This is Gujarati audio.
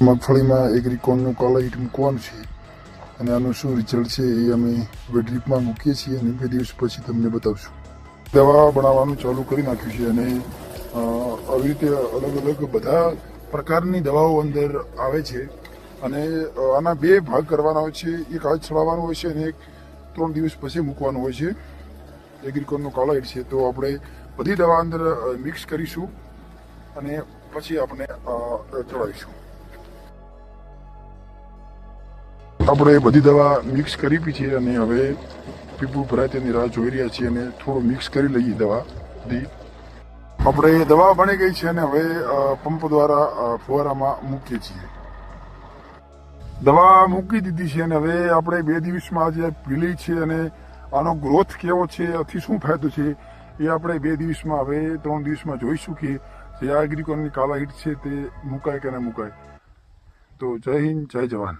મગફળીમાં એગ્રીકોનનું કાલા હીટ મૂકવાનું છે અને આનું શું રિઝલ્ટ છે એ અમે હવે ડ્રીપમાં મૂકીએ છીએ અને 2 દિવસ પછી તમને બતાવશું. દવા બનાવવાનું ચાલુ કરી નાખ્યું છે અને આવી રીતે અલગ અલગ બધા પ્રકારની દવાઓ અંદર આવે છે અને આના 2 ભાગ કરવાના હોય છે. એક આજ છોડાવવાનું હોય છે અને એક 3 દિવસ પછી મૂકવાનું હોય છે. એગ્રીકોનનું કાલા હીટ છે તો આપણે બધી દવા અંદર મિક્સ કરીશું અને પછી આપણે ચડાવીશું. આપણે બધી દવા મિક્સ કરી પી છે અને હવે પીપું ભરાય તેની રાહ જોઈ રહ્યા છીએ અને થોડું મિક્સ કરી લઈએ દવા બધી. આપણે દવા બની ગઈ છે અને હવે પંપ દ્વારા ફુવારામાં મૂકીએ છીએ. દવા મૂકી દીધી છે અને હવે આપણે 2 દિવસમાં જે પીલી છે અને આનો ગ્રોથ કેવો છે, આથી શું ફાયદો છે એ આપણે 2 દિવસમાં હવે 3 દિવસમાં જોઈશું કે જે આ એગ્રીકોનની કાલા હીટ છે તે મુકાય કે ના મુકાય. તો જય હિન્દ, જય જવાન.